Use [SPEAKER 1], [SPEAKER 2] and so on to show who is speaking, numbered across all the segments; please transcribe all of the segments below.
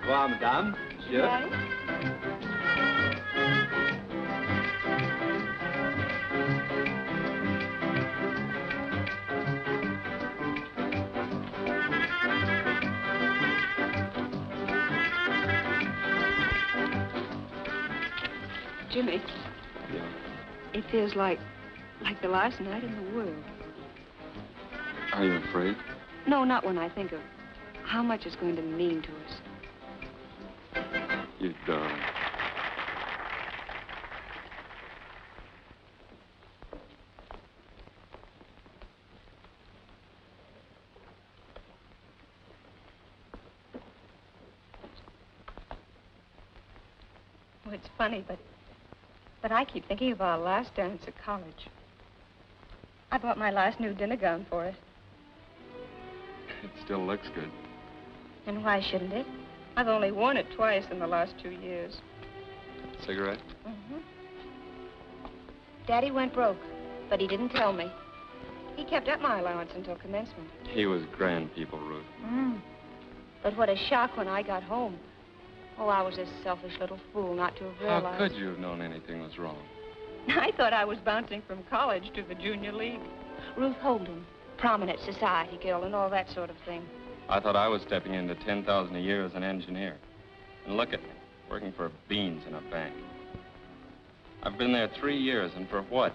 [SPEAKER 1] revoir, madame. Monsieur.
[SPEAKER 2] Right. Jimmy.
[SPEAKER 1] Yeah.
[SPEAKER 2] It feels like the last night in the world.
[SPEAKER 1] Are you afraid?
[SPEAKER 2] No, not when I think of how much it's going to mean to us.
[SPEAKER 1] You darling.
[SPEAKER 2] Oh, it's funny, but I keep thinking of our last dance at college. I bought my last new dinner gown for it.
[SPEAKER 1] It still looks good.
[SPEAKER 2] And why shouldn't it? I've only worn it twice in the last 2 years.
[SPEAKER 1] Cigarette?
[SPEAKER 2] Mm-hmm. Daddy went broke, but he didn't tell me. He kept up my allowance until commencement.
[SPEAKER 1] He was grand people, Ruth.
[SPEAKER 2] But what a shock when I got home. Oh, I was a selfish little fool not to have realized.
[SPEAKER 1] How could you have known anything was wrong?
[SPEAKER 2] I thought I was bouncing from college to the junior league. Ruth Holden, prominent society girl and all that sort of thing.
[SPEAKER 1] I thought I was stepping into 10,000 a year as an engineer. And look at me, working for beans in a bank. I've been there 3 years, and for what?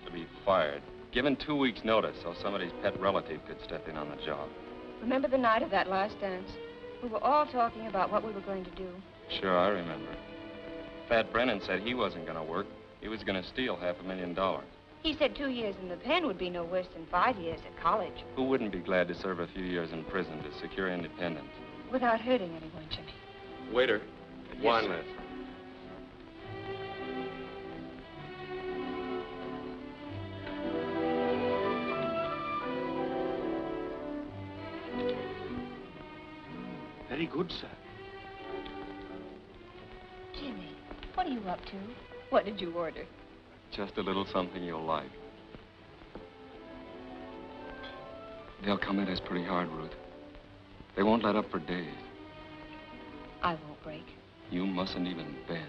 [SPEAKER 1] To be fired. Given 2 weeks' notice so somebody's pet relative could step in on the job.
[SPEAKER 2] Remember the night of that last dance? We were all talking about what we were going to do.
[SPEAKER 1] Sure, I remember. Pat Brennan said he wasn't going to work. He was going to steal $500,000.
[SPEAKER 2] He said 2 years in the pen would be no worse than 5 years at college.
[SPEAKER 1] Who wouldn't be glad to serve a few years in prison to secure independence?
[SPEAKER 2] Without hurting anyone, Jimmy.
[SPEAKER 1] Waiter, wine list.
[SPEAKER 3] Very good, sir.
[SPEAKER 2] Jimmy, what are you up to? What did you order?
[SPEAKER 1] Just a little something you'll like. They'll come at us pretty hard, Ruth. They won't let up for days.
[SPEAKER 2] I won't break.
[SPEAKER 1] You mustn't even bend.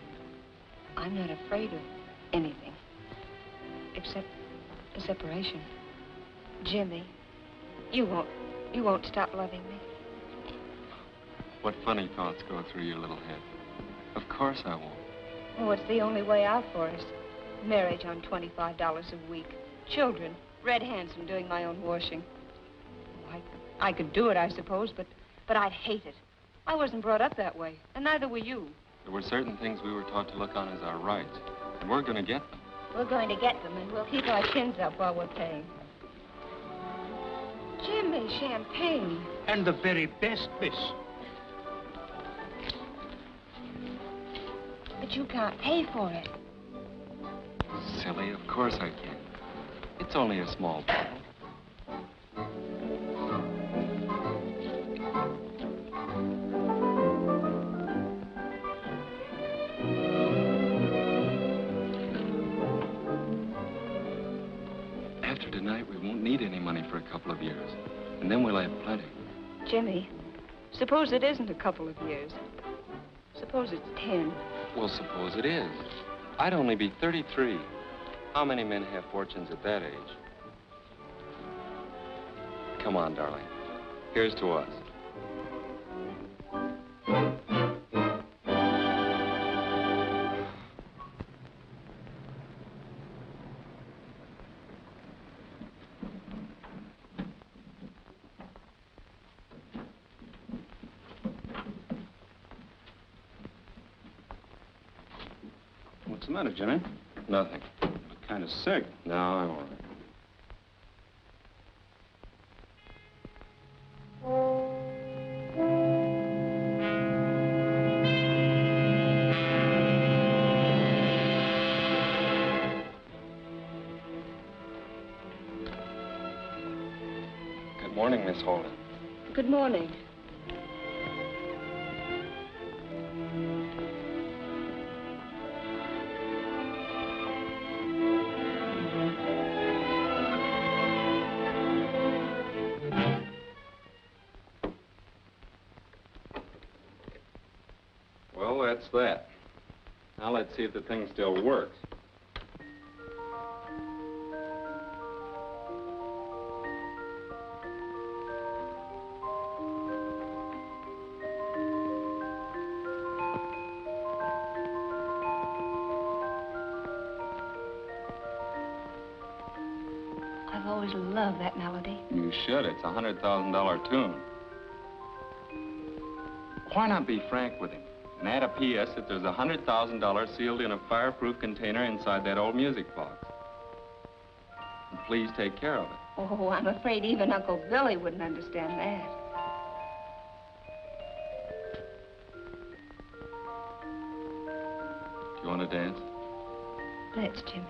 [SPEAKER 2] I'm not afraid of anything. Except the separation. Jimmy, you won't stop loving me.
[SPEAKER 1] What funny thoughts go through your little head? Of course I won't.
[SPEAKER 2] Oh, it's the only way out for us. Marriage on $25 a week. Children, red hands from doing my own washing. Oh, I could do it, I suppose, but I'd hate it. I wasn't brought up that way, and neither were you.
[SPEAKER 1] There were certain things we were taught to look on as our rights, and we're going to get them.
[SPEAKER 2] We're going to get them, and we'll keep our chins up while we're paying. Jimmy, champagne.
[SPEAKER 3] And the very best, miss.
[SPEAKER 2] But you can't pay for it.
[SPEAKER 1] Silly, of course I can. It's only a small bottle. After tonight, we won't need any money for a couple of years. And then we'll have plenty.
[SPEAKER 2] Jimmy, suppose it isn't a couple of years. Suppose it's 10.
[SPEAKER 1] Well, suppose it is. I'd only be 33. How many men have fortunes at that age? Come on, darling. Here's to us.
[SPEAKER 3] What's the matter, Jimmy?
[SPEAKER 1] Nothing.
[SPEAKER 3] Kind of sick.
[SPEAKER 1] No, I'm all right. Good morning, Miss Holden.
[SPEAKER 2] Good morning.
[SPEAKER 1] Well, that's that. Now let's see if the thing still works.
[SPEAKER 2] I've always loved that melody.
[SPEAKER 1] You should. It's a $100,000 tune. Why not be frank with him and add a P.S. that there's $100,000 sealed in a fireproof container inside that old music box? And please take care of it.
[SPEAKER 2] Oh, I'm afraid even Uncle Billy wouldn't understand that.
[SPEAKER 1] Do you want to dance?
[SPEAKER 2] Let's, Jimmy.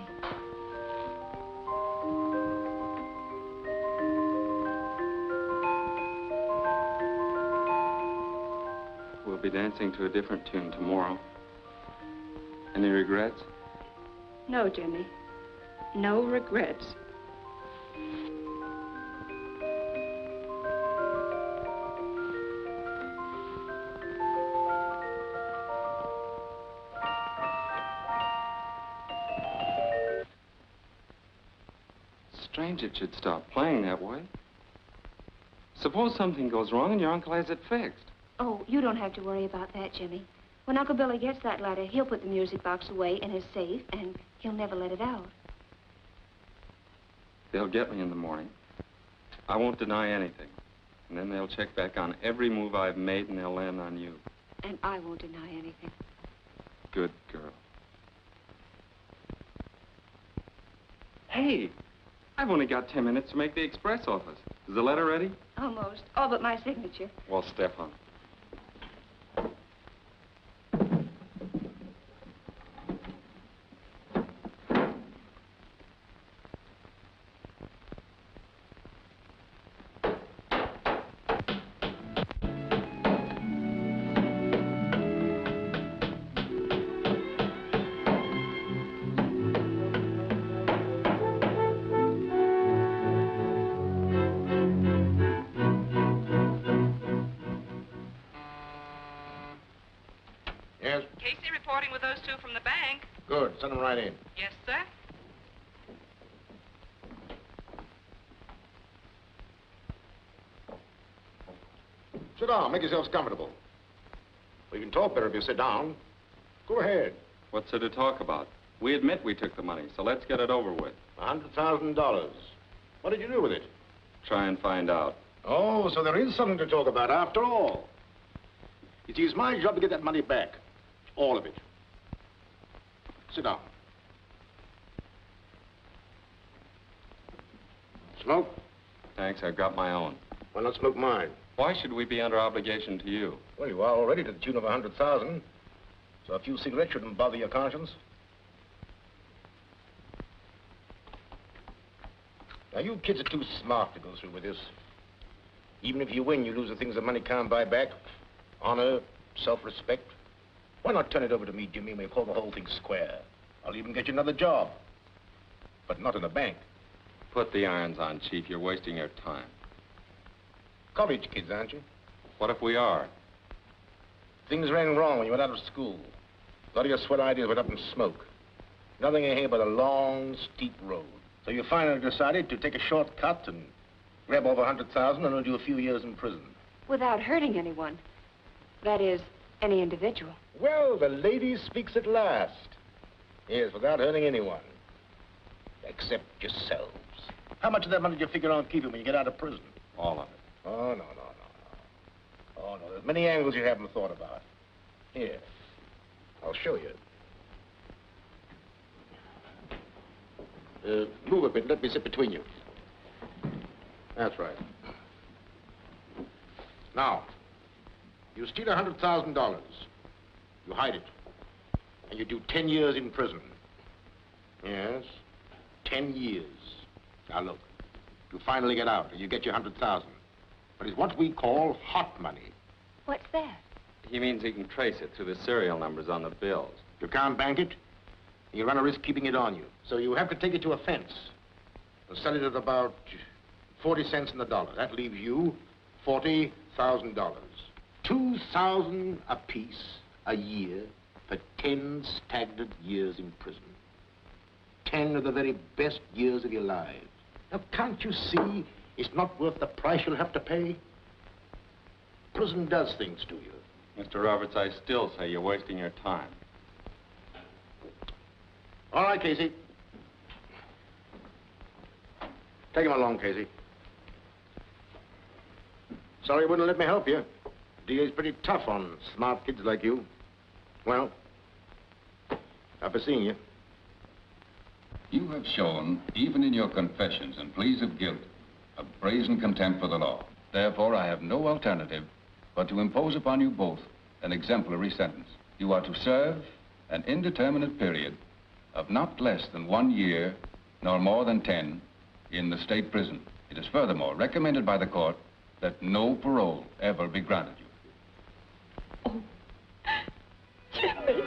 [SPEAKER 1] We'll be dancing to a different tune tomorrow. Any regrets?
[SPEAKER 2] No, Jimmy. No regrets.
[SPEAKER 1] Strange it should stop playing that way. Suppose something goes wrong and your uncle has it fixed.
[SPEAKER 2] Oh, you don't have to worry about that, Jimmy. When Uncle Billy gets that letter, he'll put the music box away in his safe, and he'll never let it out.
[SPEAKER 1] They'll get me in the morning. I won't deny anything. And then they'll check back on every move I've made, and they'll land on you.
[SPEAKER 2] And I won't deny anything.
[SPEAKER 1] Good girl. Hey, I've only got 10 minutes to make the express office. Is the letter ready?
[SPEAKER 2] Almost. All but my signature.
[SPEAKER 1] Well, step on it.
[SPEAKER 4] Good. Send them right in.
[SPEAKER 5] Yes, sir.
[SPEAKER 4] Sit down. Make yourselves comfortable. Well, you can talk better if you sit down. Go ahead.
[SPEAKER 1] What's there to talk about? We admit we took the money, so let's get it over with.
[SPEAKER 4] $100,000. What did you do with it?
[SPEAKER 1] Try and find out.
[SPEAKER 4] Oh, so there is something to talk about after all. You see, it's my job to get that money back. All of it. Sit down. Smoke?
[SPEAKER 1] Thanks, I've got my own.
[SPEAKER 4] Why not smoke mine?
[SPEAKER 1] Why should we be under obligation to you?
[SPEAKER 4] Well, you are already to the tune of $100,000. So a few cigarettes shouldn't bother your conscience. Now, you kids are too smart to go through with this. Even if you win, you lose the things that money can't buy back. Honor, self-respect. Why not turn it over to me, Jimmy, and we'll call the whole thing square? I'll even get you another job. But not in a bank.
[SPEAKER 1] Put the irons on, Chief. You're wasting your time.
[SPEAKER 4] College kids, aren't you?
[SPEAKER 1] What if we are?
[SPEAKER 4] Things ran wrong when you went out of school. A lot of your swell ideas went up in smoke. Nothing in here but a long, steep road. So you finally decided to take a shortcut and grab over $100,000 and do a few years in prison.
[SPEAKER 2] Without hurting anyone. That is, any individual.
[SPEAKER 4] Well, the lady speaks at last. Yes, without hurting anyone. Except yourselves. How much of that money did you figure on keeping when you get out of prison?
[SPEAKER 1] All of it.
[SPEAKER 4] Oh, no. Oh, no, there's many angles you haven't thought about. Here, I'll show you. Move a bit. Let me sit between you. That's right. Now, you steal $100,000. You hide it. And you do 10 years in prison. Yes, 10 years. Now, look. You finally get out and you get your $100,000. But it's what we call hot money.
[SPEAKER 2] What's that?
[SPEAKER 1] He means he can trace it through the serial numbers on the bills.
[SPEAKER 4] You can't bank it. You run a risk keeping it on you. So you have to take it to a fence. They'll sell it at about 40 cents in the dollar. That leaves you $40,000. $2,000 apiece a year for 10 stagnant years in prison. 10 of the very best years of your lives. Now, can't you see it's not worth the price you'll have to pay? Prison does things to you.
[SPEAKER 1] Mr. Roberts, I still say you're wasting your time.
[SPEAKER 4] All right, Casey. Take him along, Casey. Sorry you wouldn't let me help you. DA's pretty tough on smart kids like you. Well, I'll be seeing you.
[SPEAKER 5] You have shown, even in your confessions and pleas of guilt, a brazen contempt for the law. Therefore, I have no alternative but to impose upon you both an exemplary sentence. You are to serve an indeterminate period of not less than 1 year, nor more than 10, in the state prison. It is furthermore recommended by the court that no parole ever be granted you.
[SPEAKER 2] Oh, Jimmy.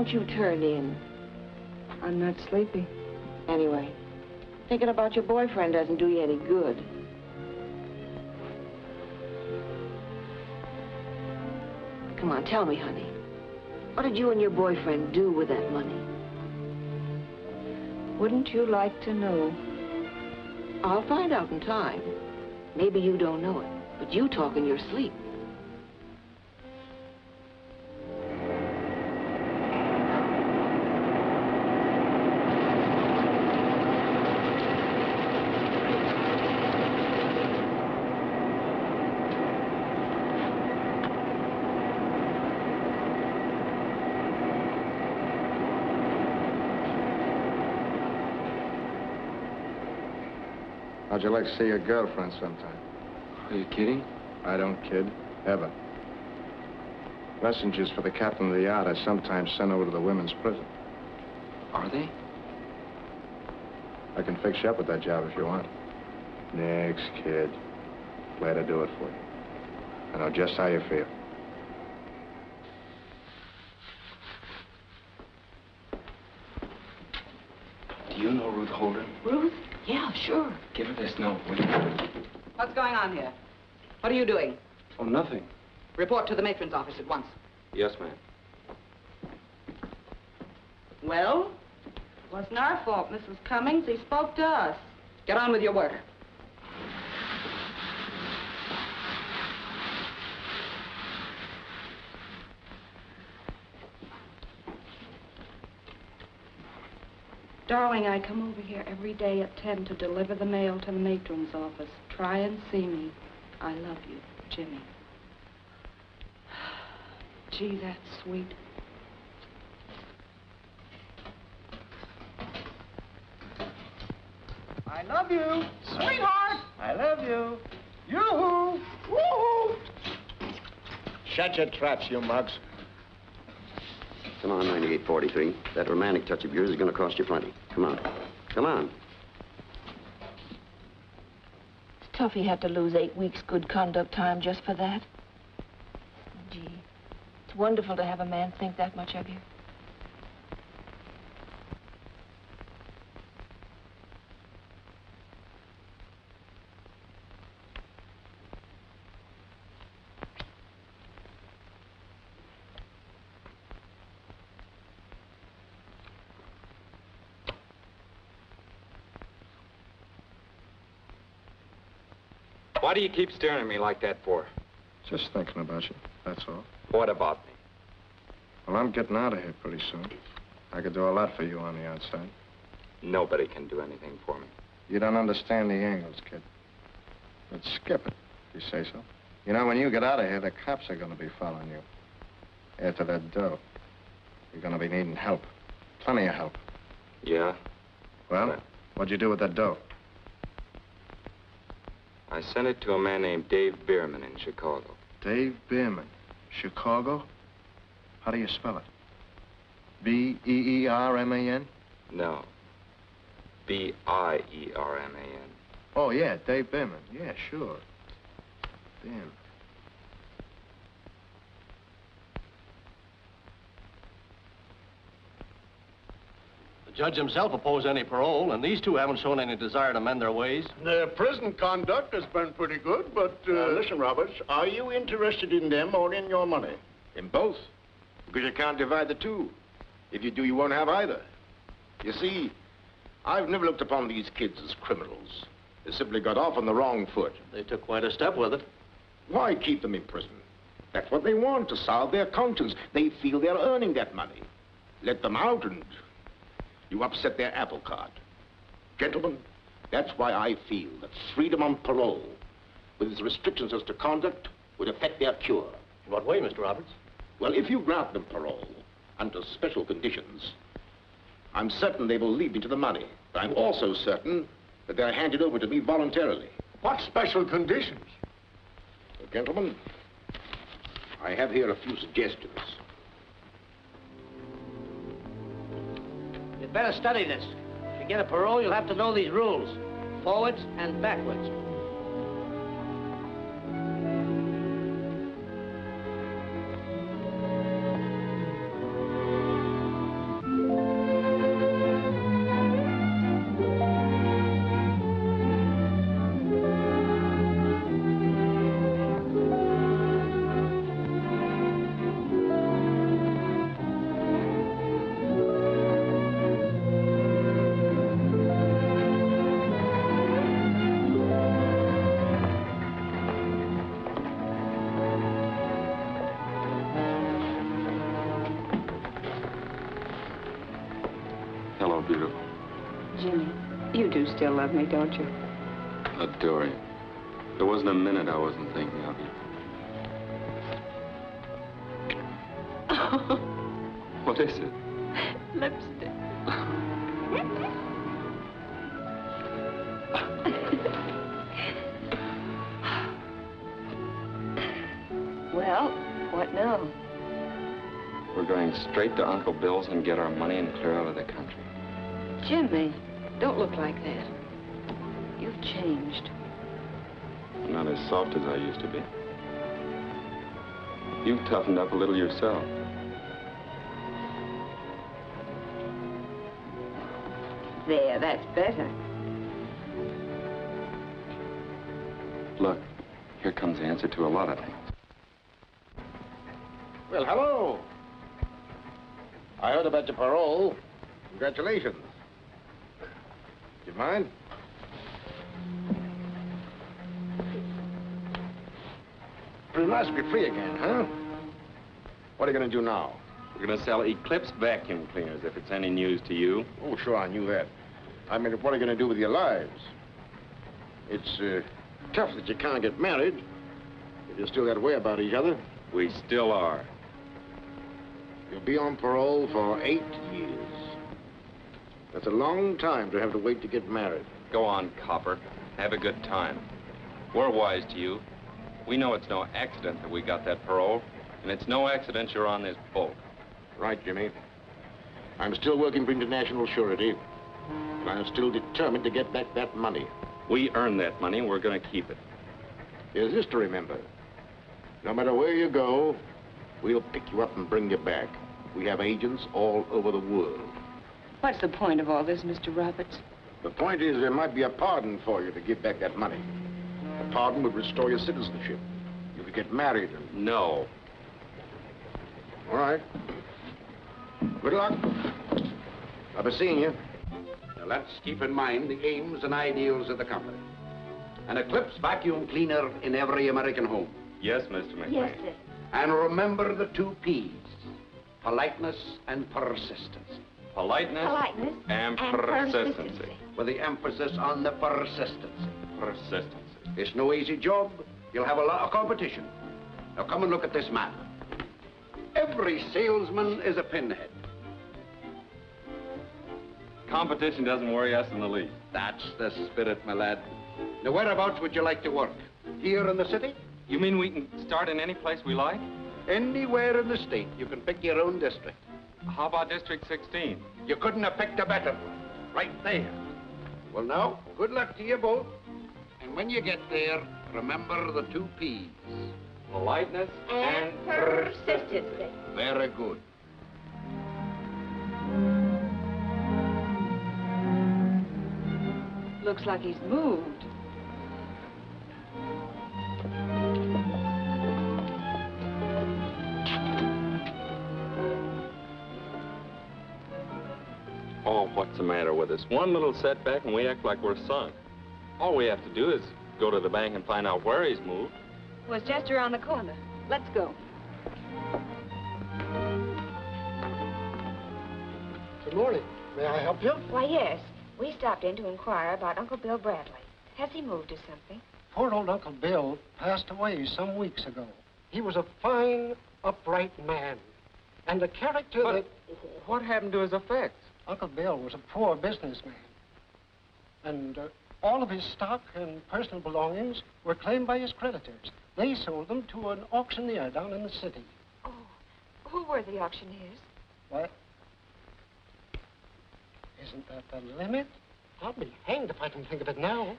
[SPEAKER 2] You turn in. I'm not sleepy. Anyway, thinking about your boyfriend doesn't do you any good. Come on, tell me, honey. What did you and your boyfriend do with that money? Wouldn't you like to know? I'll find out in time. Maybe you don't know it, but you talk in your sleep.
[SPEAKER 6] How'd you like to see your girlfriend sometime?
[SPEAKER 7] Are you kidding?
[SPEAKER 6] I don't kid, ever. Messengers for the captain of the yacht are sometimes sent over to the women's prison.
[SPEAKER 7] Are they?
[SPEAKER 6] I can fix you up with that job if you want. Next, kid. Glad to do it for you. I know just how you feel.
[SPEAKER 7] Do you know Ruth Holden?
[SPEAKER 2] Ruth? Yeah, sure.
[SPEAKER 7] Give her this note, will you?
[SPEAKER 8] What's going on here? What are you doing?
[SPEAKER 7] Oh, nothing.
[SPEAKER 8] Report to the matron's office at once.
[SPEAKER 1] Yes, ma'am.
[SPEAKER 8] Well?
[SPEAKER 2] It wasn't our fault, Mrs. Cummings. He spoke to us.
[SPEAKER 8] Get on with your work.
[SPEAKER 2] Darling, I come over here every day at 10 to deliver the mail to the matron's office. Try and see me. I love you, Jimmy. Gee, that's sweet.
[SPEAKER 9] I love you, sweetheart. I love you. Yoo-hoo. Woo-hoo.
[SPEAKER 4] Shut your traps, you mugs.
[SPEAKER 10] Come on, 9843. That romantic touch of yours is going to cost you plenty. Come on. Come on.
[SPEAKER 2] It's tough he had to lose 8 weeks good conduct time just for that. Gee, it's wonderful to have a man think that much of you.
[SPEAKER 1] Why do you keep staring at me like that for?
[SPEAKER 6] Just thinking about you, that's all.
[SPEAKER 1] What about me?
[SPEAKER 6] Well, I'm getting out of here pretty soon. I could do a lot for you on the outside.
[SPEAKER 1] Nobody can do anything for me.
[SPEAKER 6] You don't understand the angles, kid. But skip it, if you say so. You know, when you get out of here, the cops are going to be following you. After that dough. You're going to be needing help. Plenty of help.
[SPEAKER 1] Yeah?
[SPEAKER 6] Well, what'd you do with that dough?
[SPEAKER 1] I sent it to a man named Dave Bierman in Chicago.
[SPEAKER 6] Dave Bierman. Chicago? How do you spell it? B-E-E-R-M-A-N?
[SPEAKER 1] No. B-I-E-R-M-A-N.
[SPEAKER 6] Oh, yeah, Dave Bevan. Yeah, sure. Damn.
[SPEAKER 11] The judge himself opposed any parole, and these two haven't shown any desire to mend their ways.
[SPEAKER 9] Their prison conduct has been pretty good, but...
[SPEAKER 4] Listen, Roberts, are you interested in them or in your money? In both. Because you can't divide the two. If you do, you won't have either. You see, I've never looked upon these kids as criminals. They simply got off on the wrong foot.
[SPEAKER 11] They took quite a step with it.
[SPEAKER 4] Why keep them in prison? That's what they want, to salve their conscience. They feel they're earning that money. Let them out and you upset their apple cart. Gentlemen, that's why I feel that freedom on parole, with its restrictions as to conduct, would affect their cure.
[SPEAKER 11] In what way, Mr. Roberts?
[SPEAKER 4] Well, if you grant them parole under special conditions, I'm certain they will lead me to the money. But I'm also certain that they're handed over to me voluntarily.
[SPEAKER 9] What special conditions?
[SPEAKER 4] Well, gentlemen, I have here a few suggestions.
[SPEAKER 12] You'd better study this. If you get a parole, you'll have to know these rules. Forwards and backwards.
[SPEAKER 1] Hello, beautiful.
[SPEAKER 2] Jimmy, you do still love me, don't you?
[SPEAKER 1] Adore you. There wasn't a minute I wasn't thinking of you. What is it?
[SPEAKER 2] Lipstick. Well, what now?
[SPEAKER 1] We're going straight to Uncle Bill's and get our money and clear out of the country.
[SPEAKER 2] Jimmy, don't look like that. You've changed.
[SPEAKER 1] I'm not as soft as I used to be. You've toughened up a little yourself.
[SPEAKER 2] There, that's better.
[SPEAKER 1] Look, here comes the answer to a lot of things.
[SPEAKER 4] Well, hello. I heard about your parole. Congratulations. Do you mind? Pretty nice to be free again, huh? What are you going to do now?
[SPEAKER 1] We're going to sell Eclipse vacuum cleaners, if it's any news to you.
[SPEAKER 4] Oh, sure, I knew that. I mean, what are you going to do with your lives? It's tough that you can't get married, if you're still that way about each other.
[SPEAKER 1] We still are.
[SPEAKER 4] You'll be on parole for 8 years. That's a long time to have to wait to get married.
[SPEAKER 1] Go on, Copper. Have a good time. We're wise to you. We know it's no accident that we got that parole, and it's no accident you're on this boat.
[SPEAKER 4] Right, Jimmy. I'm still working for international surety, and I'm still determined to get back that money.
[SPEAKER 1] We earned that money, and we're going to keep it.
[SPEAKER 4] There's this to remember. No matter where you go, we'll pick you up and bring you back. We have agents all over the world.
[SPEAKER 2] What's the point of all this, Mr. Roberts?
[SPEAKER 4] The point is there might be a pardon for you to give back that money. The pardon would restore your citizenship. You could get married and...
[SPEAKER 1] No.
[SPEAKER 4] All right. Good luck. I'll be seeing you.
[SPEAKER 13] Now, let's keep in mind the aims and ideals of the company. An Eclipse vacuum cleaner in every American home.
[SPEAKER 1] Yes, Mr. McMahon.
[SPEAKER 2] Yes, sir.
[SPEAKER 13] And remember the 2 P's, politeness and persistence.
[SPEAKER 1] Politeness, and persistency.
[SPEAKER 13] With the emphasis on the persistency.
[SPEAKER 1] Persistency.
[SPEAKER 13] It's no easy job. You'll have a lot of competition. Now, come and look at this map. Every salesman is a pinhead.
[SPEAKER 1] Competition doesn't worry us in the least.
[SPEAKER 13] That's the spirit, my lad. Now, whereabouts would you like to work? Here in the city?
[SPEAKER 1] You mean we can start in any place we like?
[SPEAKER 13] Anywhere in the state. You can pick your own district.
[SPEAKER 1] How about District 16?
[SPEAKER 13] You couldn't have picked a better. Right there. Well, now, good luck to you both. And when you get there, remember the 2 P's.
[SPEAKER 1] Politeness
[SPEAKER 2] And persistency.
[SPEAKER 13] Very good.
[SPEAKER 2] Looks like he's moved.
[SPEAKER 1] Oh, what's the matter with us? One little setback and we act like we're sunk. All we have to do is go to the bank and find out where he's moved.
[SPEAKER 2] Well, it's just around the corner. Let's go.
[SPEAKER 14] Good morning. May I help you?
[SPEAKER 2] Why, yes. We stopped in to inquire about Uncle Bill Bradley. Has he moved or something?
[SPEAKER 14] Poor old Uncle Bill passed away some weeks ago. He was a fine, upright man. And a character that...
[SPEAKER 1] What happened to his effects?
[SPEAKER 14] Uncle Bill was a poor businessman. And all of his stock and personal belongings were claimed by his creditors. They sold them to an auctioneer down in the city.
[SPEAKER 2] Oh, who were the auctioneers?
[SPEAKER 14] What? Isn't that the limit? I'll be hanged if I can think of it now.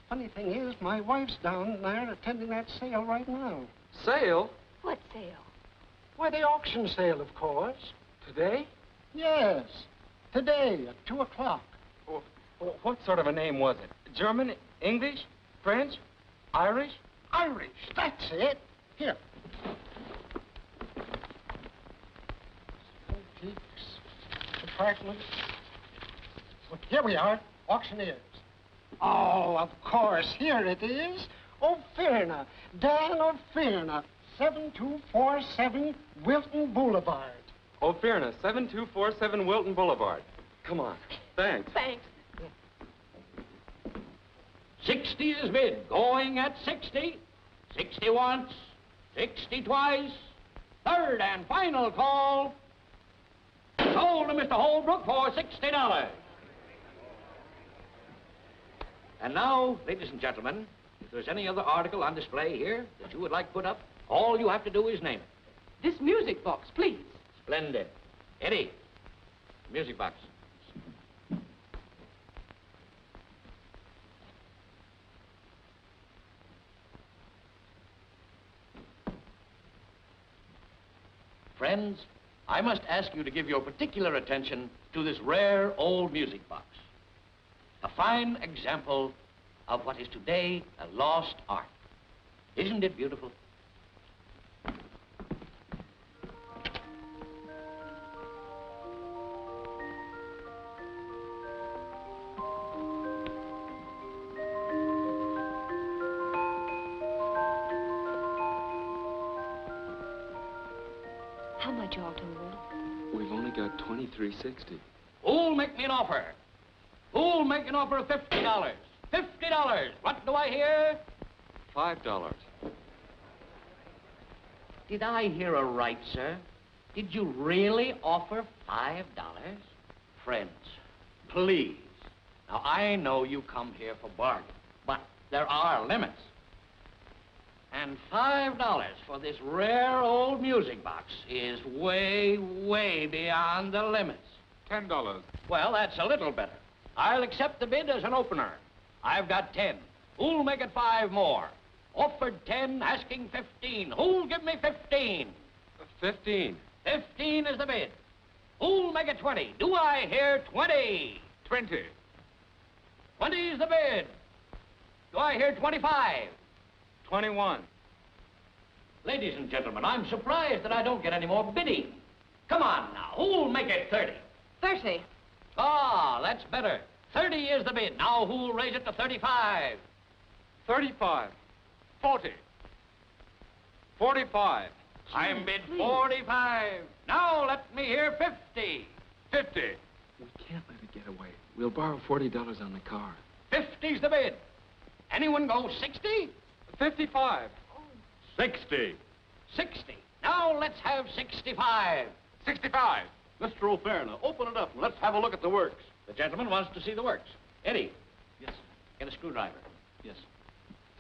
[SPEAKER 14] Funny thing is, my wife's down there attending that sale right now.
[SPEAKER 1] Sale?
[SPEAKER 2] What sale?
[SPEAKER 14] Why, the auction sale, of course.
[SPEAKER 1] Today?
[SPEAKER 14] Yes, today at 2 o'clock.
[SPEAKER 1] Well, what sort of a name was it? German, English, French, Irish?
[SPEAKER 14] Irish, that's it. Here. Antiques, department. Well, here we are, auctioneers. Oh, of course, here it is. O'Fearna, Dan O'Fearna, 7247 Wilton Boulevard.
[SPEAKER 1] O'Fearna, 7247 Wilton Boulevard. Come on. Thanks.
[SPEAKER 2] Thanks.
[SPEAKER 12] 60 is bid, going at 60. 60 once, 60 twice. Third and final call. Sold to Mr. Holbrook for $60. And now, ladies and gentlemen, if there's any other article on display here that you would like put up, all you have to do is name it.
[SPEAKER 8] This music box, please.
[SPEAKER 12] Splendid. Eddie, music box. Friends, I must ask you to give your particular attention to this rare old music box. A fine example of what is today a lost art. Isn't it beautiful?
[SPEAKER 2] How much all told?
[SPEAKER 7] We've only got $23.60.
[SPEAKER 12] Who'll make me an offer? Who'll make an offer of $50? $50! What do I hear?
[SPEAKER 1] $5.
[SPEAKER 12] Did I hear right, sir? Did you really offer $5? Friends, please. Now, I know you come here for bargain, but there are limits. And $5 for this rare old music box is way, way beyond the limits.
[SPEAKER 1] $10.
[SPEAKER 12] Well, that's a little better. I'll accept the bid as an opener. I've got 10. Who'll make it 5 more? Offered 10, asking 15. Who'll give me 15?
[SPEAKER 1] 15.
[SPEAKER 12] 15 is the bid. Who'll make it 20? Do I hear 20?
[SPEAKER 1] 20.
[SPEAKER 12] 20 is the bid. Do I hear 25?
[SPEAKER 1] 21.
[SPEAKER 12] Ladies and gentlemen, I'm surprised that I don't get any more bidding. Come on now, who'll make it 30?
[SPEAKER 2] 30.
[SPEAKER 12] Ah, that's better. 30 is the bid. Now who'll raise it to 35?
[SPEAKER 1] 35. 40. 45.
[SPEAKER 12] I'm bid 45. Now let me hear 50.
[SPEAKER 1] 50.
[SPEAKER 7] We can't let it get away. We'll borrow $40 on the car.
[SPEAKER 12] 50's the bid. Anyone go 60?
[SPEAKER 1] 55. 60.
[SPEAKER 12] 60. Now let's have 65.
[SPEAKER 11] 65. Mr. O'Fearna, open it up and let's have a look at the works.
[SPEAKER 12] The gentleman wants to see the works. Eddie.
[SPEAKER 11] Yes.
[SPEAKER 12] Get a screwdriver.
[SPEAKER 11] Yes.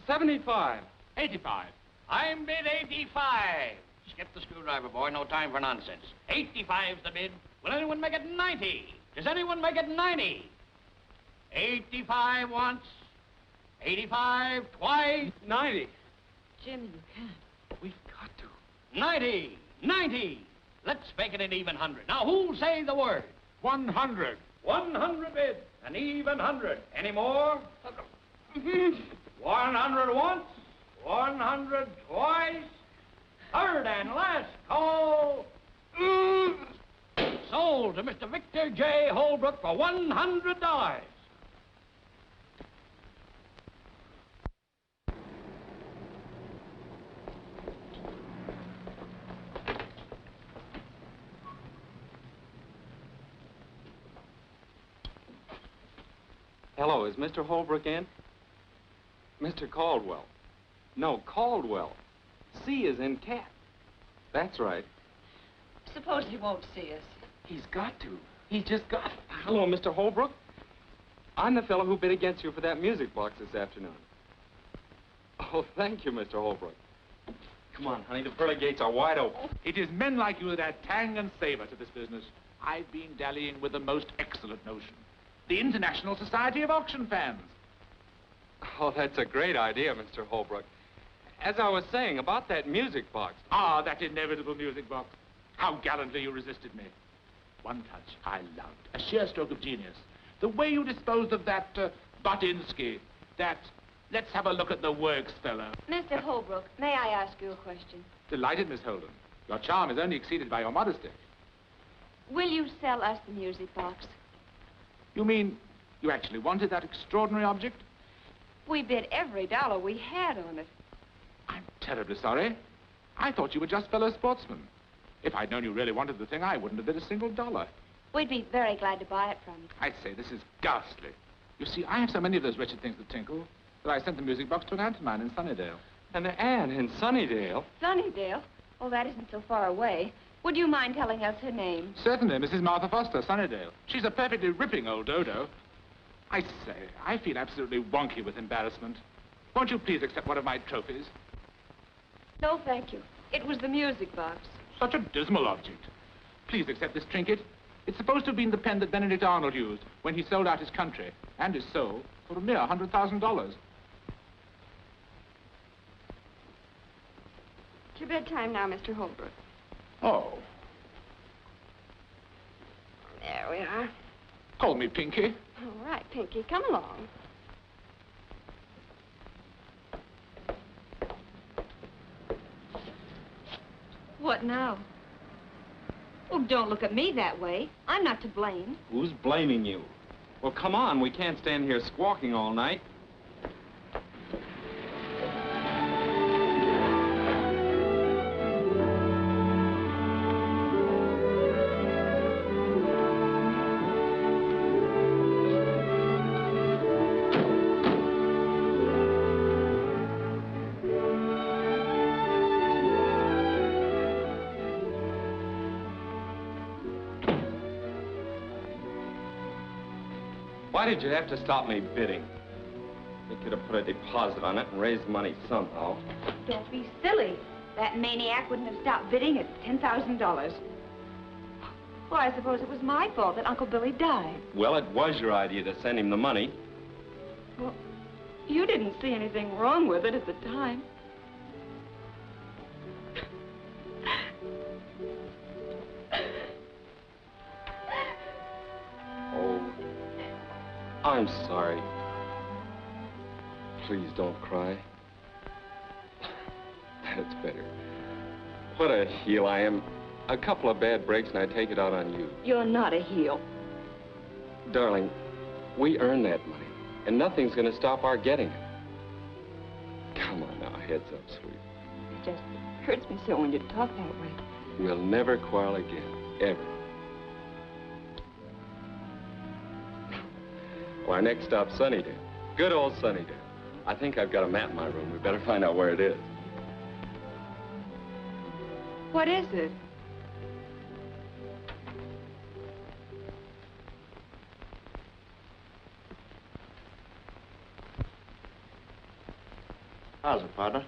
[SPEAKER 1] 75.
[SPEAKER 11] 85.
[SPEAKER 12] I'm bid 85. Skip the screwdriver, boy. No time for nonsense. 85's the bid. Will anyone make it 90? Does anyone make it 90? 85 once. 85 twice.
[SPEAKER 11] 90.
[SPEAKER 2] Jimmy, you can't.
[SPEAKER 12] We've got to. 90. 90. Let's make it an even 100. Now, who'll say the word?
[SPEAKER 11] 100. 100 bid. An even 100. Any more? 100 once. 100 twice. Third and last call.
[SPEAKER 12] Sold to Mr. Victor J. Holbrook for $100.
[SPEAKER 1] Hello, is Mr. Holbrook in? Mr. Caldwell. No, Caldwell. C is in cat. That's right.
[SPEAKER 2] Suppose he won't see us.
[SPEAKER 1] He's got to. He's just got to. Hello, Mr. Holbrook. I'm the fellow who bid against you for that music box this afternoon. Oh, thank you, Mr. Holbrook. Come on, honey, the pearly gates are wide open.
[SPEAKER 15] It is men like you that add tang and savor to this business. I've been dallying with the most excellent notion. The International Society of Auction Fans.
[SPEAKER 1] Oh, that's a great idea, Mr. Holbrook. As I was saying about that music box.
[SPEAKER 15] Ah, that inevitable music box. How gallantly you resisted me. One touch I loved. A sheer stroke of genius. The way you disposed of that Batinsky. That, let's have a look at the works, fellow.
[SPEAKER 2] Mr. Holbrook, may I ask you a question?
[SPEAKER 15] Delighted, Miss Holden. Your charm is only exceeded by your modesty.
[SPEAKER 2] Will you sell us the music box?
[SPEAKER 15] You mean you actually wanted that extraordinary object?
[SPEAKER 2] We bid every dollar we had on it.
[SPEAKER 15] I'm terribly sorry. I thought you were just fellow sportsmen. If I'd known you really wanted the thing, I wouldn't have bid a single dollar.
[SPEAKER 2] We'd be very glad to buy it from you.
[SPEAKER 15] I say, this is ghastly. You see, I have so many of those wretched things that tinkle that I sent the music box to an aunt of mine in Sunnydale.
[SPEAKER 1] An aunt in Sunnydale?
[SPEAKER 2] Sunnydale? Oh, that isn't so far away. Would you mind telling us her name?
[SPEAKER 15] Certainly, Mrs. Martha Foster, Sunnydale. She's a perfectly ripping old dodo. I say, I feel absolutely wonky with embarrassment. Won't you please accept one of my trophies?
[SPEAKER 2] No, thank you. It was the music box.
[SPEAKER 15] Such a dismal object. Please accept this trinket. It's supposed to have been the pen that Benedict Arnold used when he sold out his country and his soul for a mere $100,000.
[SPEAKER 2] It's your bedtime now, Mr. Holbrook.
[SPEAKER 15] Oh.
[SPEAKER 2] There we are.
[SPEAKER 15] Call me Pinky.
[SPEAKER 2] All right, Pinky, come along. What now? Oh, don't look at me that way. I'm not to blame.
[SPEAKER 1] Who's blaming you? Well, come on. We can't stand here squawking all night. Why did you have to stop me bidding? You could have put a deposit on it and raised money somehow.
[SPEAKER 2] Don't be silly. That maniac wouldn't have stopped bidding at $10,000. Well, I suppose it was my fault that Uncle Billy died.
[SPEAKER 1] Well, it was your idea to send him the money.
[SPEAKER 2] Well, you didn't see anything wrong with it at the time.
[SPEAKER 1] Oh, I'm sorry. Please don't cry. That's better. What a heel I am. A couple of bad breaks and I take it out on you.
[SPEAKER 2] You're not a heel.
[SPEAKER 1] Darling, we earned that money, and nothing's going to stop our getting it. Come on now, heads up, sweet.
[SPEAKER 2] It just hurts me so when you talk that way.
[SPEAKER 1] We'll never quarrel again, ever. Well, our next stop's Sunnydale. Good old Sunnydale. I think I've got a map in my room. We better find out where it is.
[SPEAKER 2] What is it?
[SPEAKER 6] How's it, partner?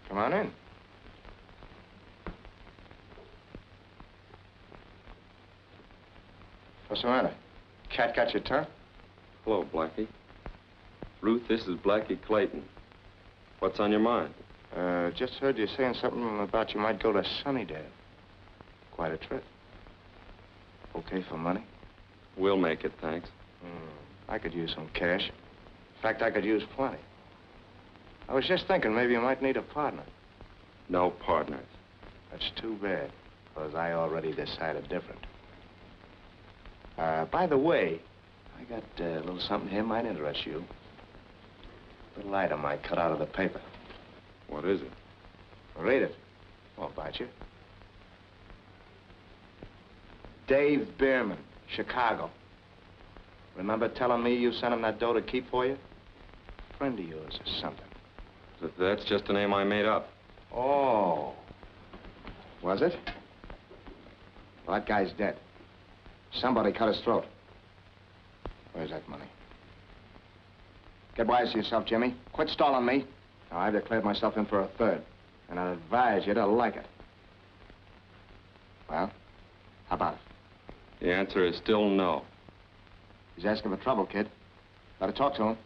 [SPEAKER 6] Come on in. What's the matter? cat got your turn?
[SPEAKER 1] Hello, Blackie. Ruth, this is Blackie Clayton. What's on your mind?
[SPEAKER 6] Just heard you saying something about you might go to Sunnydale. Quite a trip. Okay for money?
[SPEAKER 1] We'll make it, thanks.
[SPEAKER 6] I could use some cash. In fact, I could use plenty. I was just thinking maybe you might need a partner.
[SPEAKER 1] No partners.
[SPEAKER 6] That's too bad, because I already decided different. By the way, I got a little something here might interest you. A little item I cut out of the paper.
[SPEAKER 1] What is it?
[SPEAKER 6] Read it. Won't bite you. Dave Bierman, Chicago. Remember telling me you sent him that dough to keep for you? Friend of yours or something.
[SPEAKER 1] That's just a name I made up.
[SPEAKER 6] Oh. Was it? Well, that guy's dead. Somebody cut his throat. Where's that money? Get wise to yourself, Jimmy. Quit stalling me. Now, I've declared myself in for a third, and I advise you to like it. Well, how about it?
[SPEAKER 1] The answer is still no.
[SPEAKER 6] He's asking for trouble, kid. Better talk to him.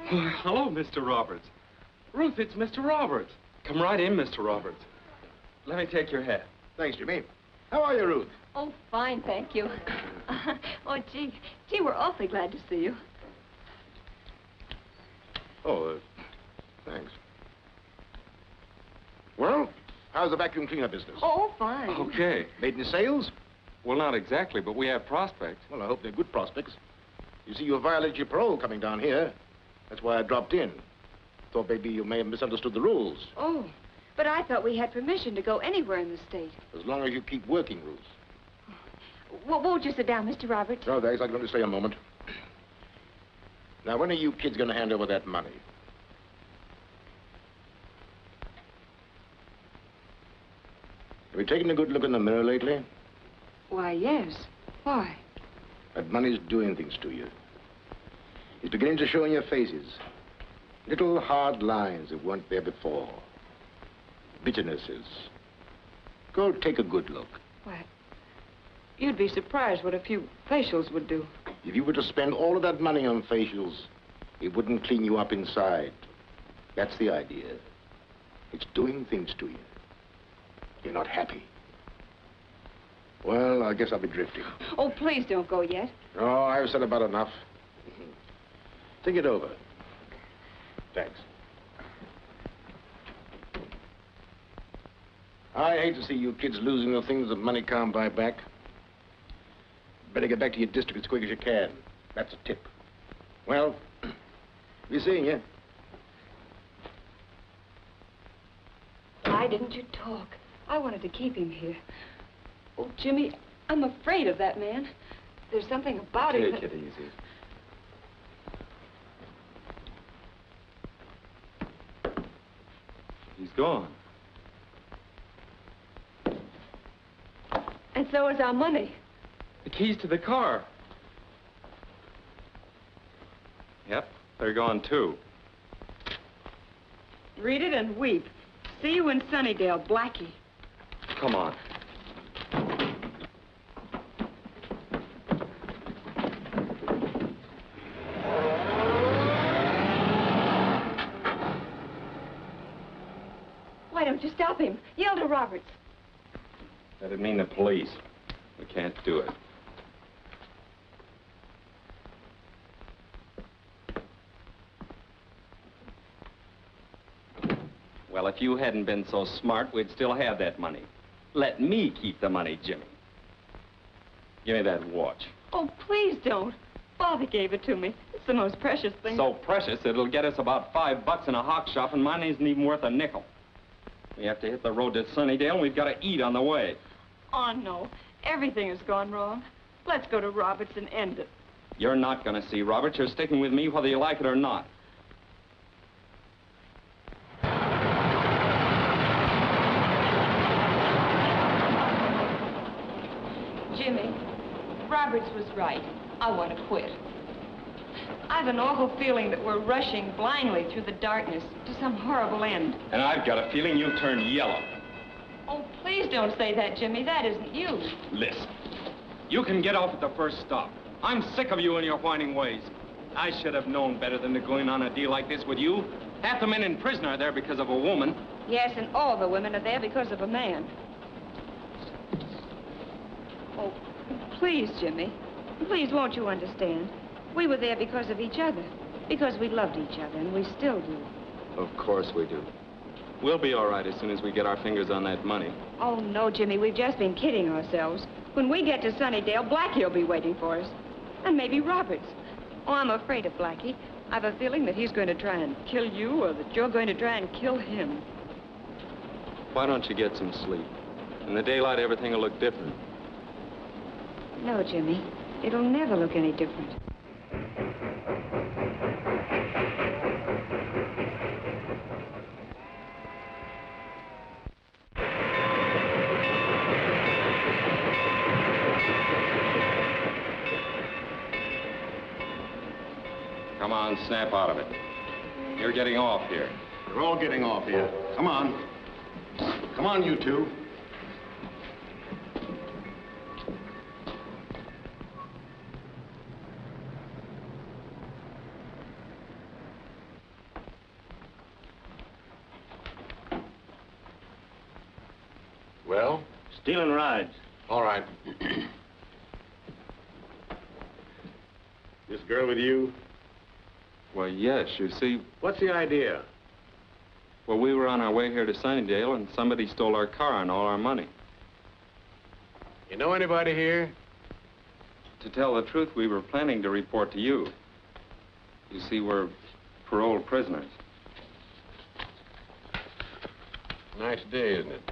[SPEAKER 1] Hello, Mr. Roberts. Ruth, it's Mr. Roberts. Come right in, Mr. Roberts. Let me take your hat.
[SPEAKER 4] Thanks, Jimmy. How are you, Ruth?
[SPEAKER 2] Oh, fine, thank you. Oh, gee, we're awfully glad to see you.
[SPEAKER 4] Oh, thanks. Well, how's the vacuum cleaner business?
[SPEAKER 2] Oh, fine.
[SPEAKER 1] Okay.
[SPEAKER 4] Made any sales?
[SPEAKER 1] Well, not exactly, but we have prospects.
[SPEAKER 4] Well, I hope they're good prospects. You see, you violated your parole coming down here. That's why I dropped in. Thought maybe you may have misunderstood the rules.
[SPEAKER 2] Oh, but I thought we had permission to go anywhere in the state.
[SPEAKER 4] As long as you keep working, Ruth.
[SPEAKER 2] Well, won't you sit down, Mr. Roberts?
[SPEAKER 4] No, thanks. I'm going to stay a moment. Now, when are you kids going to hand over that money? Have you taken a good look in the mirror lately?
[SPEAKER 2] Why, yes. Why?
[SPEAKER 4] That money's doing things to you. It's beginning to show in your faces. Little hard lines that weren't there before. Bitternesses. Go take a good look.
[SPEAKER 2] Why, you'd be surprised what a few facials would do.
[SPEAKER 4] If you were to spend all of that money on facials, it wouldn't clean you up inside. That's the idea. It's doing things to you. You're not happy. Well, I guess I'll be drifting.
[SPEAKER 2] Oh, please don't go yet.
[SPEAKER 4] Oh, I've said about enough. Think it over. Thanks. I hate to see you kids losing the things that money can't buy back. Better get back to your district as quick as you can. That's a tip. Well, be seeing you.
[SPEAKER 2] Why didn't you talk? I wanted to keep him here. Oh, Jimmy, I'm afraid of that man. There's something about him that...
[SPEAKER 1] Take it easy. He's gone.
[SPEAKER 2] And so is our money.
[SPEAKER 1] The keys to the car. Yep, they're gone too.
[SPEAKER 2] Read it and weep. See you in Sunnydale, Blackie.
[SPEAKER 1] Come on.
[SPEAKER 2] Why don't you stop him? Yell to Roberts.
[SPEAKER 1] That'd mean the police. We can't do it. Well, if you hadn't been so smart, we'd still have that money. Let me keep the money, Jimmy. Give me that watch.
[SPEAKER 2] Oh, please don't. Father gave it to me. It's the most precious thing.
[SPEAKER 1] So precious, it'll get us about $5 in a hock shop, and mine isn't even worth a nickel. We have to hit the road to Sunnydale, and we've got to eat on the way.
[SPEAKER 2] Oh, no. Everything has gone wrong. Let's go to Roberts and end it.
[SPEAKER 1] You're not going to see Roberts. You're sticking with me whether you like it or not.
[SPEAKER 2] Jimmy, right. I want to quit. I've an awful feeling that we're rushing blindly through the darkness to some horrible end.
[SPEAKER 1] And I've got a feeling you'll turn yellow.
[SPEAKER 2] Oh, please don't say that, Jimmy. That isn't you.
[SPEAKER 1] Listen, you can get off at the first stop. I'm sick of you and your whining ways. I should have known better than to go in on a deal like this with you. Half the men in prison are there because of a woman.
[SPEAKER 2] Yes, and all the women are there because of a man. Oh, please, Jimmy. Please, won't you understand? We were there because of each other. Because we loved each other, and we still do.
[SPEAKER 1] Of course we do. We'll be all right as soon as we get our fingers on that money.
[SPEAKER 2] Oh, no, Jimmy, we've just been kidding ourselves. When we get to Sunnydale, Blackie will be waiting for us. And maybe Roberts. Oh, I'm afraid of Blackie. I've a feeling that he's going to try and kill you, or that you're going to try and kill him.
[SPEAKER 1] Why don't you get some sleep? In the daylight, everything will look different.
[SPEAKER 2] No, Jimmy. It'll never look any different.
[SPEAKER 1] Come on, snap out of it. You're getting off here.
[SPEAKER 13] You're all getting off here. Come on. Come on, you two. Well?
[SPEAKER 11] Stealing rides.
[SPEAKER 13] All right. This girl with you?
[SPEAKER 1] Well, yes, you see...
[SPEAKER 13] What's the idea?
[SPEAKER 1] Well, we were on our way here to Sunnydale, and somebody stole our car and all our money.
[SPEAKER 13] You know anybody here?
[SPEAKER 1] To tell the truth, we were planning to report to you. You see, we're paroled prisoners.
[SPEAKER 13] Nice day, isn't it?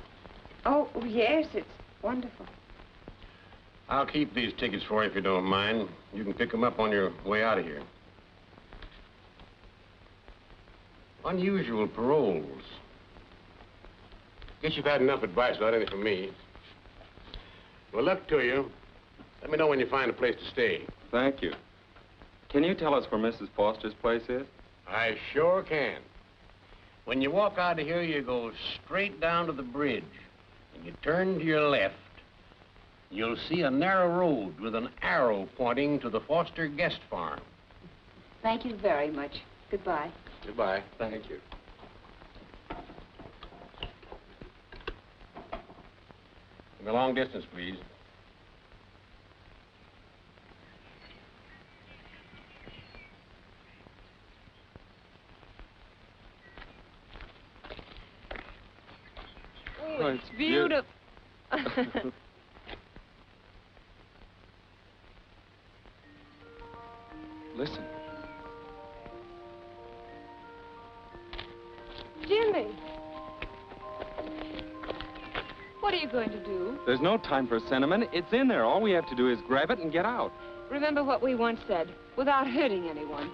[SPEAKER 2] Oh, yes, it's wonderful.
[SPEAKER 13] I'll keep these tickets for you if you don't mind. You can pick them up on your way out of here. Unusual paroles. Guess you've had enough advice without any from me. Well, luck to you. Let me know when you find a place to stay.
[SPEAKER 1] Thank you. Can you tell us where Mrs. Foster's place is?
[SPEAKER 13] I sure can. When you walk out of here, you go straight down to the bridge, and you turn to your left. You'll see a narrow road with an arrow pointing to the Foster guest farm.
[SPEAKER 2] Thank you very much. Goodbye.
[SPEAKER 13] Goodbye.
[SPEAKER 1] Thank you.
[SPEAKER 13] Give me a long distance, please.
[SPEAKER 2] Oh, it's beautiful.
[SPEAKER 1] Listen.
[SPEAKER 2] Jimmy. What are you going to do?
[SPEAKER 1] There's no time for sentiment. It's in there. All we have to do is grab it and get out.
[SPEAKER 2] Remember what we once said, without hurting anyone.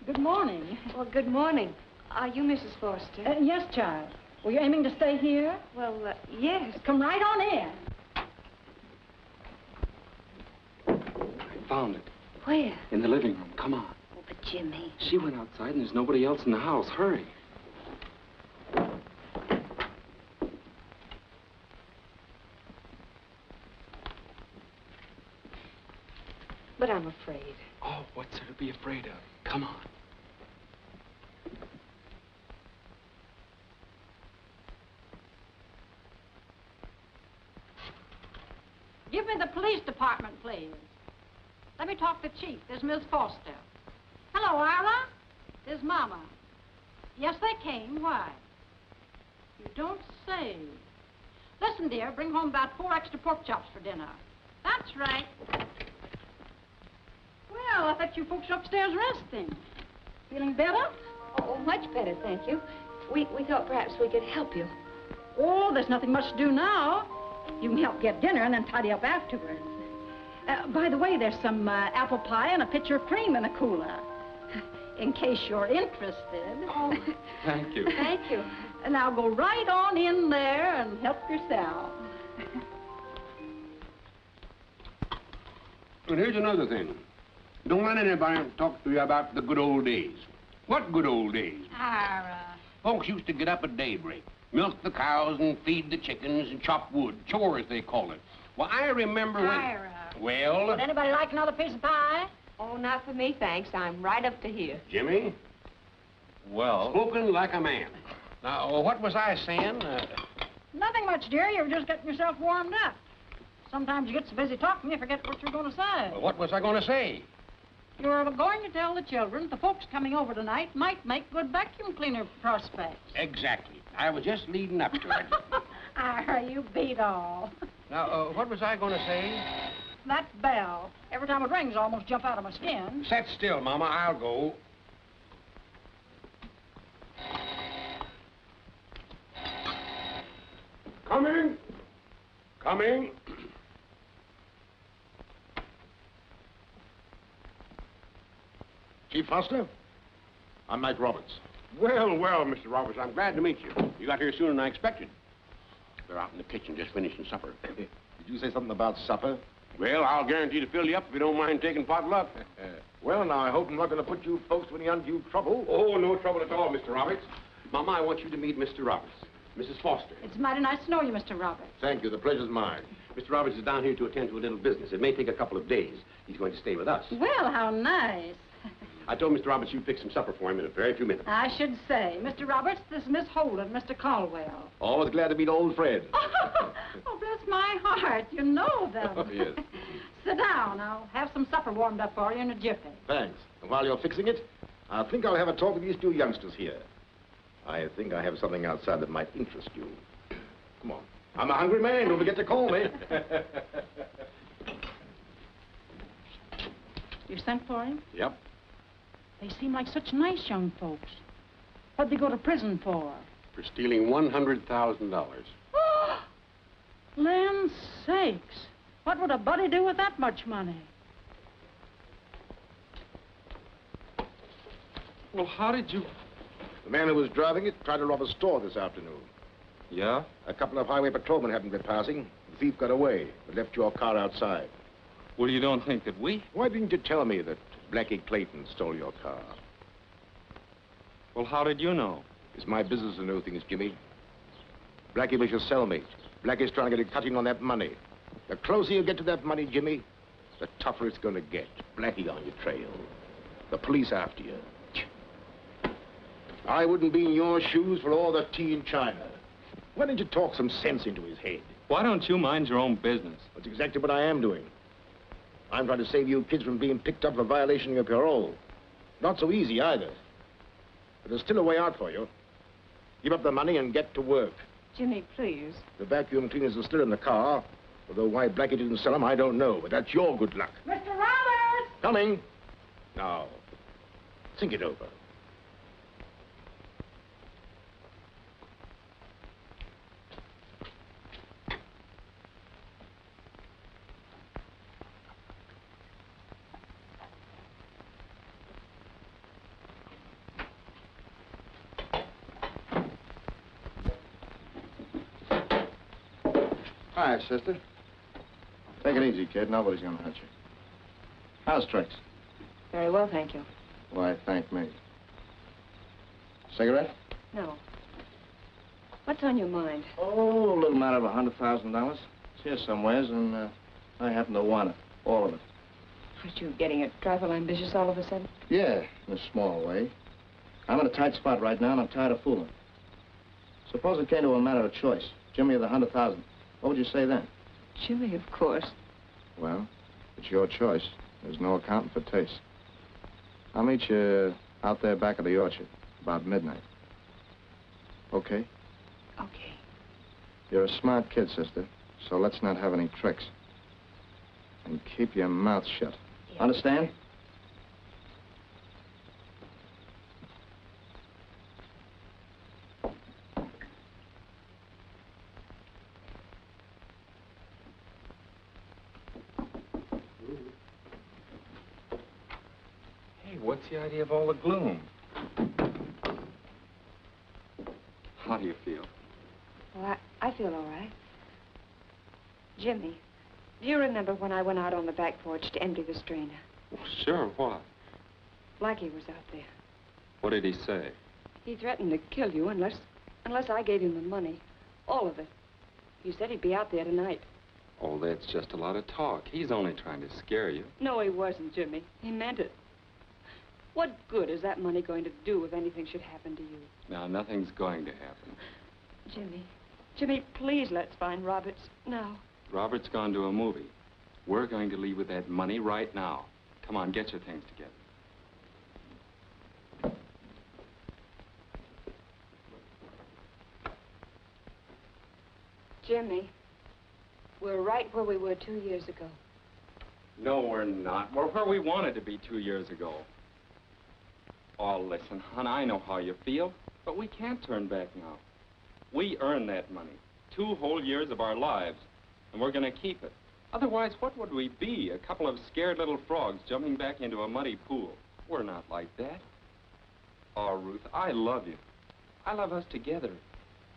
[SPEAKER 16] Good morning.
[SPEAKER 2] Well, good morning. Are you Mrs. Foster?
[SPEAKER 16] Yes, child. Were you aiming to stay here?
[SPEAKER 2] Well, yes.
[SPEAKER 16] Come right on in.
[SPEAKER 1] I found it.
[SPEAKER 2] Where?
[SPEAKER 1] In the living room. Come on.
[SPEAKER 2] Oh, but Jimmy.
[SPEAKER 1] She went outside and there's nobody else in the house. Hurry.
[SPEAKER 2] But I'm afraid.
[SPEAKER 1] Oh, what's there to be afraid of? Come on.
[SPEAKER 16] Give me the police department, please. Let me talk to Chief. There's Miss Foster. Hello, Isla. There's Mama. Yes, they came. Why? You don't say. Listen, dear, bring home about 4 extra pork chops for dinner. That's right. Well, I thought you folks were upstairs resting. Feeling better?
[SPEAKER 2] Oh, much better, thank you. We thought perhaps we could help you.
[SPEAKER 16] Oh, there's nothing much to do now. You can help get dinner and then tidy up afterwards. By the way, there's some apple pie and a pitcher of cream in the cooler. In case you're interested.
[SPEAKER 1] Oh, thank you.
[SPEAKER 2] Thank you.
[SPEAKER 16] Now go right on in there and help yourself.
[SPEAKER 13] And here's another thing. Don't let anybody talk to you about the good old days. What good old days?
[SPEAKER 16] Ira.
[SPEAKER 13] Folks used to get up at daybreak, milk the cows and feed the chickens and chop wood. Chores, they call it. Well, I remember when...
[SPEAKER 16] Ira.
[SPEAKER 13] Well...
[SPEAKER 16] Would anybody like another piece of pie?
[SPEAKER 2] Oh, not for me, thanks. I'm right up to here.
[SPEAKER 13] Jimmy?
[SPEAKER 1] Well...
[SPEAKER 13] Spoken like a man. Now, what was I saying?
[SPEAKER 16] Nothing much, dear. You were just getting yourself warmed up. Sometimes you get so busy talking, you forget what you're going to say.
[SPEAKER 13] What was I going to say?
[SPEAKER 16] You're going to tell the children the folks coming over tonight might make good vacuum cleaner prospects.
[SPEAKER 13] Exactly. I was just leading up to it.
[SPEAKER 16] Ira, you beat all.
[SPEAKER 13] Now, what was I going to say?
[SPEAKER 16] That bell. Every time it rings, I almost jump out of my skin.
[SPEAKER 13] Sit still, Mama. I'll go. Coming. Coming.
[SPEAKER 4] Chief Foster, I'm Mike Roberts.
[SPEAKER 13] Well, well, Mr. Roberts, I'm glad to meet you. You got here sooner than I expected. They're out in the kitchen just finishing supper.
[SPEAKER 4] Did you say something about supper?
[SPEAKER 13] Well, I'll guarantee to fill you up if you don't mind taking potluck.
[SPEAKER 4] Well, now, I hope I'm not going to put you folks to any undue trouble.
[SPEAKER 13] Oh, no trouble at all, Mr. Roberts. Mama, I want you to meet Mr. Roberts. Mrs. Foster.
[SPEAKER 16] It's mighty nice to know you, Mr. Roberts.
[SPEAKER 4] Thank you. The pleasure's mine.
[SPEAKER 13] Mr. Roberts is down here to attend to a little business. It may take a couple of days. He's going to stay with us.
[SPEAKER 16] Well, how nice.
[SPEAKER 13] I told Mr. Roberts you'd fix some supper for him in a very few minutes.
[SPEAKER 16] I should say. Mr. Roberts, this is Miss Holden, Mr. Caldwell.
[SPEAKER 4] Always glad to meet old friends.
[SPEAKER 16] Oh, bless my heart. You know them.
[SPEAKER 4] Oh, yes.
[SPEAKER 16] Sit down. I'll have some supper warmed up for you in a jiffy.
[SPEAKER 4] Thanks. And while you're fixing it, I think I'll have a talk with these two youngsters here. I think I have something outside that might interest you. Come on. I'm a hungry man. Don't forget to call me.
[SPEAKER 16] You sent for him?
[SPEAKER 13] Yep.
[SPEAKER 16] They seem like such nice young folks. What'd they go to prison for?
[SPEAKER 13] For stealing $100,000.
[SPEAKER 16] Land's sakes. What would a buddy do with that much money?
[SPEAKER 3] Well, how did you...
[SPEAKER 4] The man who was driving it tried to rob a store this afternoon.
[SPEAKER 3] Yeah?
[SPEAKER 4] A couple of highway patrolmen happened to be passing. The thief got away, but left your car outside.
[SPEAKER 3] Well, you don't think that we...
[SPEAKER 4] Why didn't you tell me that Blackie Clayton stole your car?
[SPEAKER 3] Well, how did you know?
[SPEAKER 4] It's my business to know things, Jimmy. Blackie was your cellmate. Blackie's trying to get a cutting on that money. The closer you get to that money, Jimmy, the tougher it's going to get. Blackie on your trail. The police after you. I wouldn't be in your shoes for all the tea in China. Why didn't you talk some sense into his head?
[SPEAKER 3] Why don't you mind your own business?
[SPEAKER 4] That's exactly what I am doing. I'm trying to save you kids from being picked up for violation of your parole. Not so easy, either. But there's still a way out for you. Give up the money and get to work.
[SPEAKER 2] Jimmy, please.
[SPEAKER 4] The vacuum cleaners are still in the car. Although why Blackie didn't sell them, I don't know. But that's your good luck.
[SPEAKER 16] Mr. Roberts!
[SPEAKER 4] Coming. Now, think it over.
[SPEAKER 6] Hi, sister. Take it easy, kid. Nobody's gonna hurt you. How's tricks?
[SPEAKER 2] Very well, thank you.
[SPEAKER 6] Why, thank me. Cigarette?
[SPEAKER 2] No. What's on your mind?
[SPEAKER 6] Oh, a little matter of $100,000. It's here somewheres, and I happen to want it. All of it.
[SPEAKER 2] Aren't you getting a trifle ambitious all of a sudden?
[SPEAKER 6] Yeah, in a small way. I'm in a tight spot right now, and I'm tired of fooling. Suppose it came to a matter of choice. Jimmy or the $100,000. What would you say then?
[SPEAKER 2] Jimmy, of course.
[SPEAKER 6] Well, it's your choice. There's no accounting for taste. I'll meet you out there back of the orchard, about midnight. Okay?
[SPEAKER 2] Okay.
[SPEAKER 6] You're a smart kid, sister, so let's not have any tricks. And keep your mouth shut. Yeah. Understand?
[SPEAKER 3] What's the idea of all the gloom? How do you feel?
[SPEAKER 2] Well, I feel all right. Jimmy, Do you remember when I went out on the back porch to empty the strainer?
[SPEAKER 3] Well, sure, what?
[SPEAKER 2] Blackie was out there.
[SPEAKER 3] What did he say?
[SPEAKER 2] He threatened to kill you unless I gave him the money. All of it. He said he'd be out there tonight.
[SPEAKER 3] Oh, that's just a lot of talk. He's only trying to scare you.
[SPEAKER 2] No, he wasn't, Jimmy. He meant it. What good is that money going to do if anything should happen to you?
[SPEAKER 3] Now, nothing's going to happen.
[SPEAKER 2] Jimmy, please let's find Roberts now.
[SPEAKER 3] Robert's gone to a movie. We're going to leave with that money right now. Come on, get your things together.
[SPEAKER 2] Jimmy, we're right where we were 2 years ago.
[SPEAKER 3] No, we're not. We're where we wanted to be 2 years ago. Oh, listen, hon, I know how you feel, but we can't turn back now. We earned that money, 2 whole years of our lives, and we're going to keep it. Otherwise, what would we be? A couple of scared little frogs jumping back into a muddy pool. We're not like that. Oh, Ruth, I love you. I love us together.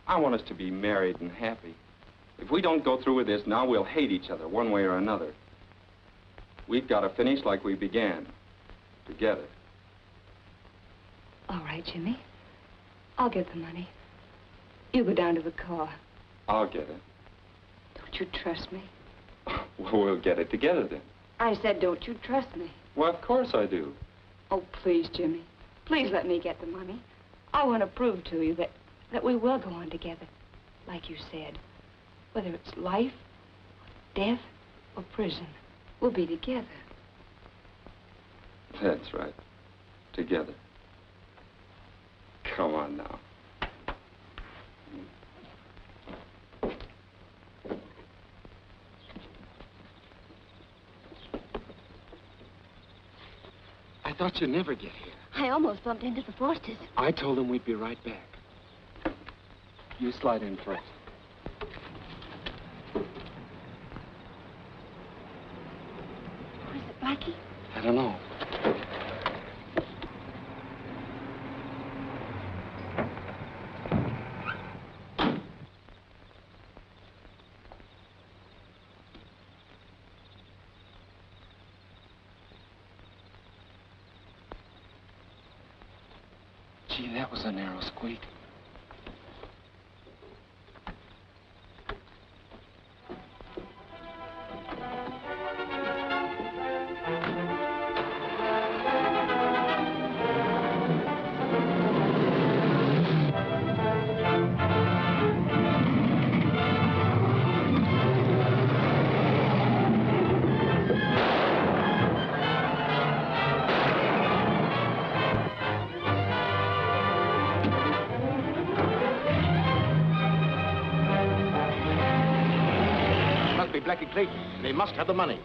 [SPEAKER 3] I want us to be married and happy. If we don't go through with this now, we'll hate each other one way or another. We've got to finish like we began, together.
[SPEAKER 2] All right, Jimmy. I'll get the money. You go down to the car.
[SPEAKER 3] I'll get it.
[SPEAKER 2] Don't you trust me?
[SPEAKER 3] Well, we'll get it together then.
[SPEAKER 2] I said, don't you trust me?
[SPEAKER 3] Well, of course I do.
[SPEAKER 2] Oh, please, Jimmy. Please let me get the money. I want to prove to you that we will go on together, like you said. Whether it's life, death, or prison, we'll be together.
[SPEAKER 3] That's right. Together. Come on now.
[SPEAKER 7] I thought you'd never get here.
[SPEAKER 17] I almost bumped into the Forsters.
[SPEAKER 7] I told them we'd be right back. You slide in first.
[SPEAKER 17] Was it Blackie?
[SPEAKER 7] I don't know. Gee, that was a narrow squeak.
[SPEAKER 4] Blackie Clayton. They must have the money.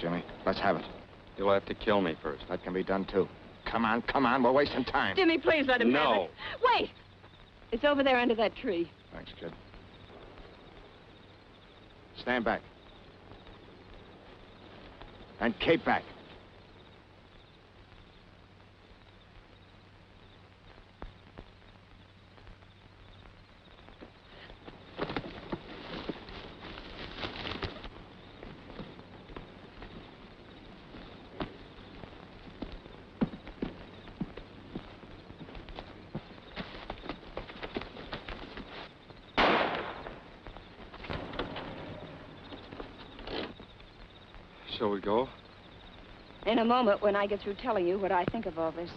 [SPEAKER 6] Jimmy. Let's have it.
[SPEAKER 3] You'll have to kill me first.
[SPEAKER 6] That can be done, too. Come on. We're wasting time.
[SPEAKER 2] Jimmy, please let him have
[SPEAKER 3] No.
[SPEAKER 2] it. Wait! It's over there under that tree.
[SPEAKER 6] Thanks, kid. Stand back. And keep back.
[SPEAKER 3] shall we go?
[SPEAKER 2] In a moment, when I get through telling you what I think of all this.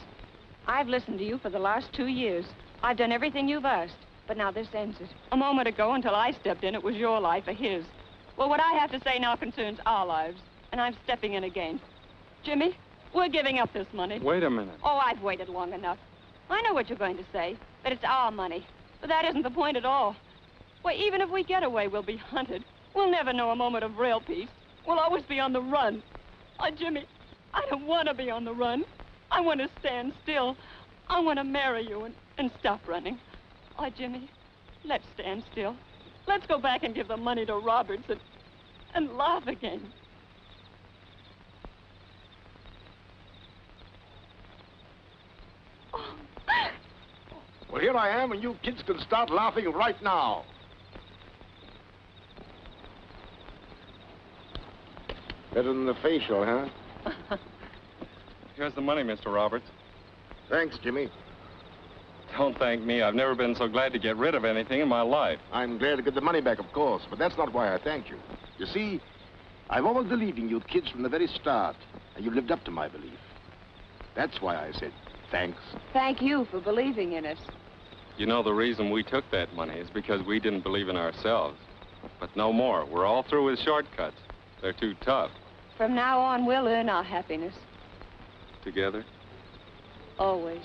[SPEAKER 2] I've listened to you for the last 2 years. I've done everything you've asked, but now this ends it. A moment ago, until I stepped in, it was your life or his. Well, what I have to say now concerns our lives, and I'm stepping in again. Jimmy, we're giving up this money.
[SPEAKER 3] Wait a minute.
[SPEAKER 2] Oh, I've waited long enough. I know what you're going to say, that it's our money. But that isn't the point at all. Why, even if we get away, we'll be hunted. We'll never know a moment of real peace. We'll always be on the run. Oh, Jimmy, I don't want to be on the run. I want to stand still. I want to marry you and stop running. Oh, Jimmy, let's stand still. Let's go back and give the money to Roberts and laugh again.
[SPEAKER 4] Well, here I am, and you kids can start laughing right now. Better than the facial, huh?
[SPEAKER 3] Here's the money, Mr. Roberts.
[SPEAKER 4] Thanks, Jimmy.
[SPEAKER 3] Don't thank me. I've never been so glad to get rid of anything in my life.
[SPEAKER 4] I'm glad to get the money back, of course, but that's not why I thank you. You see, I've always believed in you kids from the very start, and you've lived up to my belief. That's why I said thanks.
[SPEAKER 2] Thank you for believing in us.
[SPEAKER 3] You know, the reason we took that money is because we didn't believe in ourselves. But no more. We're all through with shortcuts. They're too tough.
[SPEAKER 2] From now on, we'll earn our happiness.
[SPEAKER 3] Together?
[SPEAKER 2] Always.